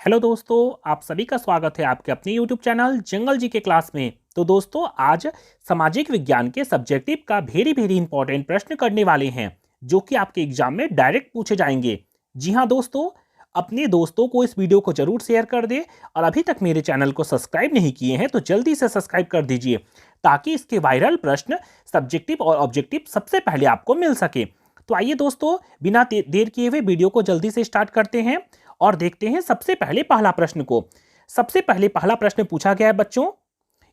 Hello दोस्तों, आप सभी का स्वागत है आपके अपने YouTube चैनल जंगल जी के क्लास में। तो दोस्तों, आज सामाजिक विज्ञान के सब्जेक्टिव का वेरी वेरी इंपॉर्टेंट प्रश्न करने वाले हैं जो कि आपके एग्जाम में डायरेक्ट पूछे जाएंगे। जी हाँ दोस्तों, अपने दोस्तों को इस वीडियो को जरूर शेयर कर दे और अभी तक मेरे चैनल को सब्सक्राइब नहीं किए हैं तो जल्दी से सब्सक्राइब कर दीजिए ताकि इसके वायरल प्रश्न सब्जेक्टिव और ऑब्जेक्टिव सबसे पहले आपको मिल सके। तो आइए दोस्तों, बिना देर किए हुए वीडियो को जल्दी से स्टार्ट करते हैं और देखते हैं सबसे पहले पहला प्रश्न को। सबसे पहले पहला प्रश्न पूछा गया है बच्चों।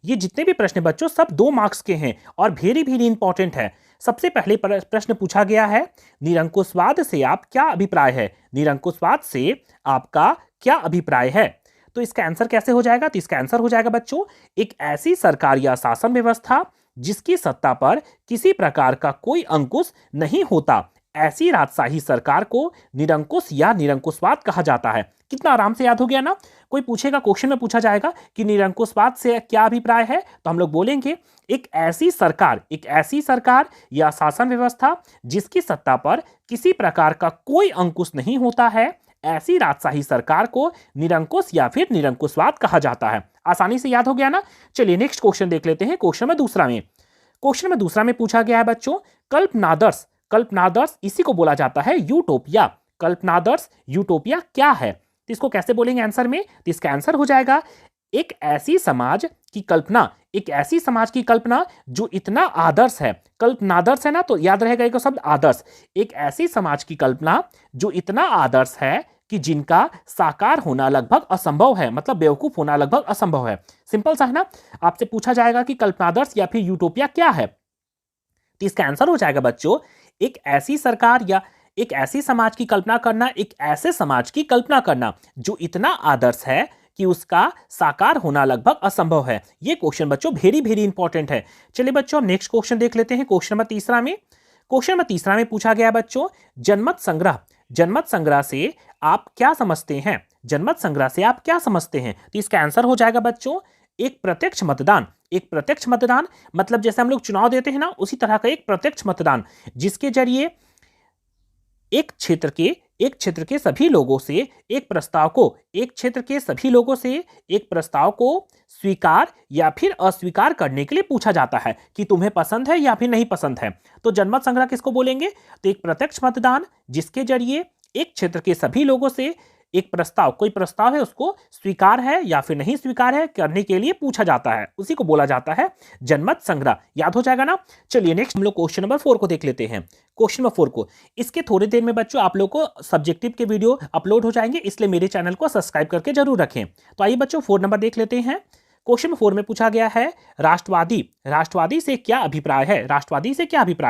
ये जितने भी प्रश्न बच्चों सब 2 मार्क्स के हैं और वेरी वेरी इंपॉर्टेंट है। सबसे पहले प्रश्न पूछा गया है, निरंकुशवाद से आप क्या अभिप्राय है? निरंकुशवाद से आपका क्या अभिप्राय है? तो इसका आंसर कैसे हो जाएगा? तो इसका आंसर हो जाएगा बच्चों, एक ऐसी सरकार या शासन व्यवस्था जिसकी सत्ता पर किसी प्रकार का कोई अंकुश नहीं होता, ऐसी राजशाही सरकार को निरंकुश या निरंकुशवाद कहा जाता है। कितना आराम से याद हो गया ना। कोई पूछेगा, क्वेश्चन में पूछा जाएगा कि निरंकुशवाद से क्या अभिप्राय है, तो हम लोग बोलेंगे एक ऐसी सरकार या शासन व्यवस्था जिसकी सत्ता पर किसी प्रकार का कोई अंकुश नहीं होता है, ऐसी राजशाही सरकार को निरंकुश या फिर निरंकुशवाद कहा जाता है। आसानी से याद हो गया ना। चलिए नेक्स्ट क्वेश्चन देख लेते हैं। क्वेश्चन में दूसरा में पूछा गया है बच्चों, कल्पनादर्श इसी को बोला जाता है यूटोपिया। कल्पनादर्श यूटोपिया क्या है? तो इसको कैसे बोलेंगे आंसर में? तो इसका आंसर हो जाएगा, एक ऐसी समाज की कल्पना जो इतना आदर्श है। कल्पनादर्श है ना, तो याद रहेगा एक शब्द आदर्श। एक ऐसी समाज की कल्पना जो इतना आदर्श है कि जिनका साकार होना लगभग असंभव है, मतलब बेवकूफ होना लगभग असंभव है। सिंपल सा है ना। आपसे पूछा जाएगा कि कल्पनादर्श या फिर यूटोपिया क्या है, तो इसका आंसर हो जाएगा बच्चों, एक ऐसी सरकार या एक ऐसी समाज की कल्पना करना, एक ऐसे समाज की कल्पना करना जो इतना आदर्श है कि उसका साकार होना लगभग असंभव है। यह क्वेश्चन बच्चों वेरी वेरी इंपॉर्टेंट है। चलिए बच्चों, नेक्स्ट क्वेश्चन देख लेते हैं। क्वेश्चन नंबर तीसरा में पूछा गया बच्चों, जनमत संग्रह से आप क्या समझते हैं? जनमत संग्रह से आप क्या समझते हैं? तो इसका आंसर हो जाएगा बच्चों, एक प्रत्यक्ष मतदान मतलब जैसे हम लोग चुनाव देते हैं ना, उसी तरह का एक प्रत्यक्ष मतदान जिसके जरिए एक क्षेत्र के सभी लोगों से एक प्रस्ताव को स्वीकार या फिर अस्वीकार करने के लिए पूछा जाता है कि तुम्हें पसंद है या फिर नहीं पसंद है। तो जनमत संग्रह किसको बोलेंगे? तो एक प्रत्यक्ष मतदान जिसके जरिए एक क्षेत्र के सभी लोगों से एक कोई प्रस्ताव है उसको स्वीकार है या फिर नहीं स्वीकार है करने के लिए पूछा जाता है, उसी को बोला जाता है जनमत संग्रह। याद हो जाएगा ना। चलिए नेक्स्ट हम लोग क्वेश्चन नंबर 4 को देख लेते हैं। क्वेश्चन नंबर 4 को, इसके थोड़ी देर में बच्चों आप लोग को सब्जेक्टिव के वीडियो अपलोड हो जाएंगे, इसलिए मेरे चैनल को सब्सक्राइब करके जरूर रखें। तो आइए बच्चों 4 नंबर देख लेते हैं। क्वेश्चन 4 में पूछा गया है, राष्ट्रवादी से क्या अभिप्राय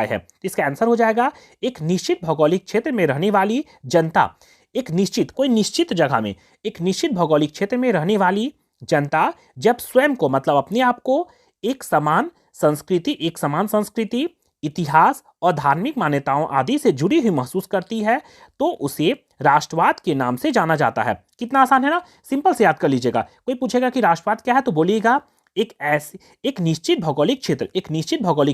है? इसका आंसर हो जाएगा, एक निश्चित भौगोलिक क्षेत्र में रहने वाली जनता, एक निश्चित भौगोलिक क्षेत्र में रहने वाली जनता जब स्वयं को मतलब अपने आप को एक समान संस्कृति, इतिहास और धार्मिक मान्यताओं आदि से जुड़ी हुई महसूस करती है तो उसे राष्ट्रवाद के नाम से जाना जाता है। कितना आसान है ना। सिंपल से याद कर लीजिएगा। कोई पूछेगा कि राष्ट्रवाद क्या है, तो बोलिएगा एक निश्चित भौगोलिक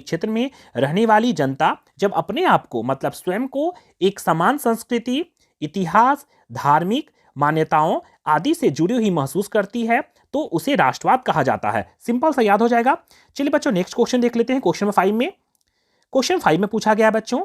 क्षेत्र में रहने वाली जनता जब अपने आप को मतलब स्वयं को एक समान संस्कृति, इतिहास, धार्मिक मान्यताओं आदि से जुड़ी हुई महसूस करती है तो उसे राष्ट्रवाद कहा जाता है। सिंपल सा याद हो जाएगा। चलिए बच्चों नेक्स्ट क्वेश्चन देख लेते हैं। क्वेश्चन 5 में पूछा गया बच्चों,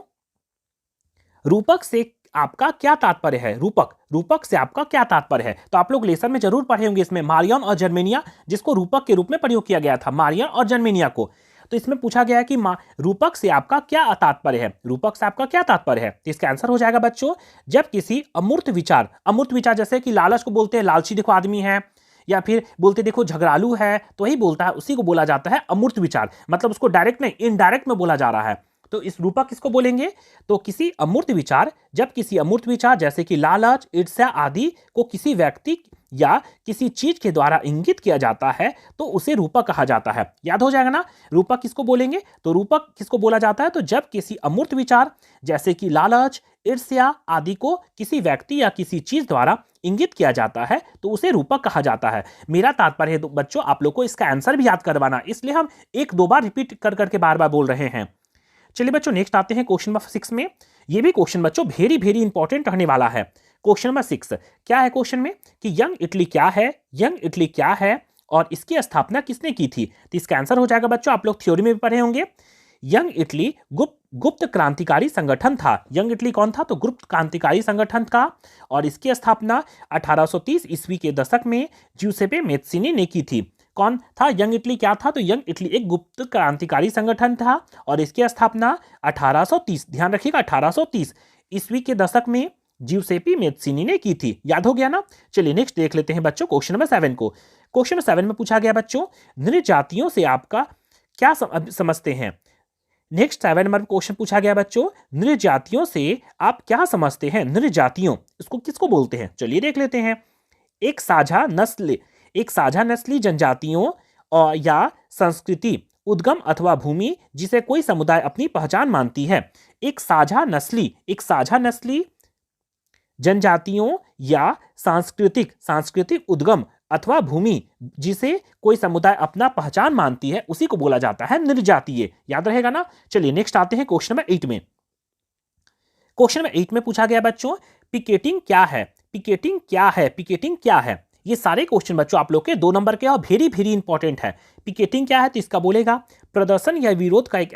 रूपक से आपका क्या तात्पर्य है? रूपक से आपका क्या तात्पर्य है? तो आप लोग लेसन में जरूर पढ़े होंगे इसमें मारियन और जर्मेनिया, जिसको रूपक के रूप में प्रयोग किया गया था, मारियन और जर्मेनिया को। तो इसमें पूछा गया है कि रूपक से आपका क्या तात्पर्य है? तो इसका आंसर हो जाएगा बच्चों, जब किसी अमूर्त विचार जैसे कि लालच को बोलते हैं लालची देखो आदमी है, या फिर बोलते देखो झगड़ालू है, तो वही बोलता है, उसी को बोला जाता है अमूर्त विचार। मतलब उसको डायरेक्ट नहीं इनडायरेक्ट में बोला जा रहा है। तो इस रूपक किसको बोलेंगे? तो किसी अमूर्त विचार जैसे कि लालच, ईर्ष्या आदि को किसी व्यक्ति या किसी चीज के द्वारा इंगित किया जाता है तो उसे रूपक कहा जाता है। याद हो जाएगा ना। रूपक किसको बोलेंगे? तो रूपक किसको बोला जाता है? तो जब किसी अमूर्त विचार जैसे कि लालच, ईर्ष्या आदि को किसी व्यक्ति या किसी चीज द्वारा इंगित किया जाता है तो उसे रूपक कहा जाता है। मेरा तात्पर्य है बच्चों आप लोग को इसका आंसर भी याद करवाना, इसलिए हम 1-2 बार रिपीट कर करके बार बार बोल रहे हैं। चलिए बच्चों नेक्स्ट आते हैं क्वेश्चन नंबर 6 में। ये भी क्वेश्चन बच्चों वेरी वेरी इंपॉर्टेंट रहने वाला है। क्वेश्चन नंबर 6 क्या है क्वेश्चन में कि यंग इटली क्या है, यंग इटली क्या है और इसकी स्थापना किसने की थी। तो इसका आंसर हो जाएगा बच्चों, आप लोग थ्योरी में भी पढ़े होंगे, यंग इटली गुप्त क्रांतिकारी संगठन था। यंग इटली कौन था, तो गुप्त क्रांतिकारी संगठन था और इसकी स्थापना 1830 ईस्वी के दशक में ज्यूसेपे मेत्सिनी ने की थी। कौन था यंग इटली, क्या था, तो यंग इटली एक गुप्त क्रांतिकारी संगठन था और इसकी स्थापना 1830, ध्यान रखिएगा 1830 ईस्वी के दशक में ज्यूसेपी मेत्सिनी ने की थी। याद हो गया ना। चलिए नेक्स्ट देख लेते हैं बच्चों क्वेश्चन नंबर 7 को। क्वेश्चन नंबर 7 में पूछा गया बच्चों, नृजातियों से आपका क्या समझते हैं। नेक्स्ट 7 नंबर क्वेश्चन पूछा गया बच्चों, नृजातियों से आप क्या समझते हैं। नृजातियों इसको किसको बोलते हैं, चलिए देख लेते हैं। एक साझा नस्ली जनजातियों और या संस्कृति, उद्गम अथवा भूमि जिसे कोई समुदाय अपनी पहचान मानती है। एक साझा नस्ली जनजातियों या सांस्कृतिक उद्गम अथवा भूमि जिसे कोई समुदाय अपना पहचान मानती है, उसी को बोला जाता है नृजातीय। याद रहेगा ना। चलिए नेक्स्ट आते हैं क्वेश्चन नंबर 8 में। क्वेश्चन नंबर 8 में पूछा गया बच्चों, पिकेटिंग क्या है। पिकेटिंग क्या है। ये सारे क्वेश्चन बच्चों आप लोग के 2 नंबर के और वेरी वेरी इंपॉर्टेंट है। पिकेटिंग क्या है, तो इसका बोलेगा प्रदर्शन या विरोध का एक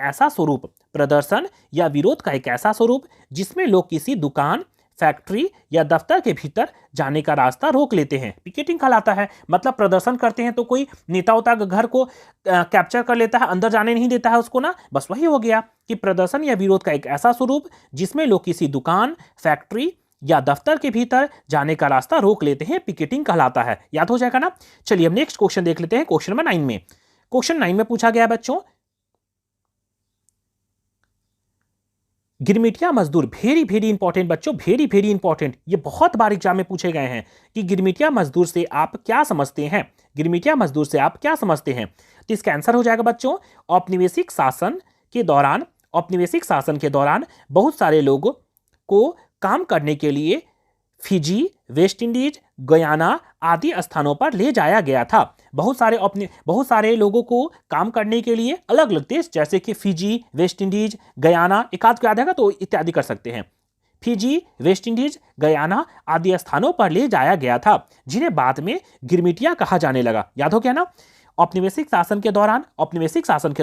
ऐसा स्वरूप जिसमें लोग किसी दुकान, फैक्ट्री या दफ्तर के भीतर जाने का रास्ता रोक लेते हैं, पिकेटिंग कहलाता है। मतलब प्रदर्शन करते हैं तो कोई नेता उता घर को कैप्चर कर लेता है, अंदर जाने नहीं देता है उसको ना, बस वही हो गया कि प्रदर्शन या विरोध का एक ऐसा स्वरूप जिसमें लोग किसी दुकान, फैक्ट्री या दफ्तर के भीतर जाने का रास्ता रोक लेते हैं, पिकेटिंग कहलाता है। याद हो जाएगा ना। चलिए अब नेक्स्ट क्वेश्चन देख लेते हैं क्वेश्चन नंबर 9 में। क्वेश्चन 9 में पूछा गया बच्चों, गिरमिटिया मजदूर, वेरी वेरी इंपॉर्टेंट बच्चों, वेरी वेरी इंपॉर्टेंट, ये बहुत बार एग्जाम में पूछे गए हैं कि गिरमिटिया मजदूर से आप क्या समझते हैं। गिरमिटिया मजदूर से आप क्या समझते हैं, तो इसका आंसर हो जाएगा बच्चों, औपनिवेशिक शासन के दौरान बहुत सारे लोगों को काम करने के लिए फिजी, वेस्ट इंडीज, गयाना आदि स्थानों पर ले जाया गया था। बहुत सारे लोगों को काम करने के लिए अलग अलग देश जैसे कि फिजी, वेस्ट इंडीज, गयाना, एक आध को याद आएगा तो इत्यादि कर सकते हैं। फिजी, वेस्ट इंडीज, गयाना आदि स्थानों पर ले जाया गया था, जिन्हें बाद में गिरमिटिया कहा जाने लगा। याद हो गया ना। औपनिवेशिक शासन के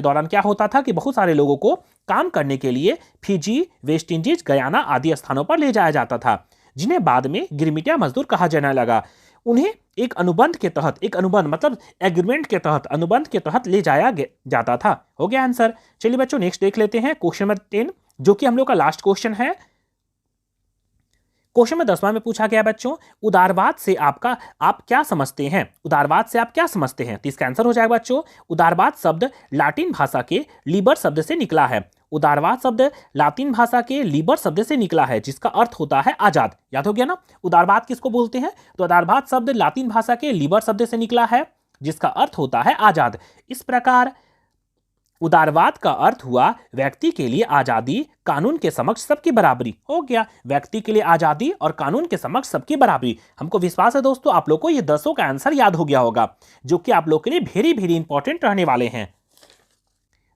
दौरान क्या होता था कि बहुत सारे लोगों को काम करने के लिए फिजी, वेस्ट इंडीज, गयाना आदि स्थानों पर ले जाया जाता था, जिन्हें बाद में गिरमिटिया मजदूर कहा जाने लगा। उन्हें एक अनुबंध मतलब एग्रीमेंट के तहत, अनुबंध के तहत ले जाया जाता था। हो गया आंसर। चलिए बच्चों नेक्स्ट देख लेते हैं क्वेश्चन नंबर 10, जो कि हम लोग का लास्ट क्वेश्चन है। क्वेश्चन में 10वां में पूछा गया बच्चों, उदारवाद से आप क्या समझते हैं। तो इसका आंसर हो जाएगा बच्चों, उदारवाद शब्द लातिन भाषा के लीबर शब्द से निकला है। उदारवाद शब्द लातिन भाषा के लीबर शब्द से निकला है, जिसका अर्थ होता है आजाद। याद हो गया ना। उदारवाद किसको बोलते हैं, तो उदारवाद शब्द लातिन भाषा के लीबर शब्द से निकला है, जिसका अर्थ होता है आजाद। इस प्रकार उदारवाद का अर्थ हुआ व्यक्ति के लिए आजादी, कानून के समक्ष सबकी बराबरी। हो गया, व्यक्ति के लिए आजादी और कानून के समक्ष सबकी बराबरी। हमको विश्वास है दोस्तों आप लोग को ये 10 का आंसर याद हो गया होगा, जो कि आप लोग के लिए वेरी वेरी इंपॉर्टेंट रहने वाले हैं।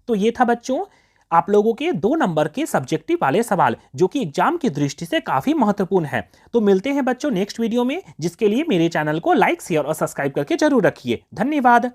तो ये था बच्चों आप लोगों के 2 नंबर के सब्जेक्टिव वाले सवाल, जो कि एग्जाम की दृष्टि से काफी महत्वपूर्ण है। तो मिलते हैं बच्चों नेक्स्ट वीडियो में, जिसके लिए मेरे चैनल को लाइक, शेयर और सब्सक्राइब करके जरूर रखिए। धन्यवाद।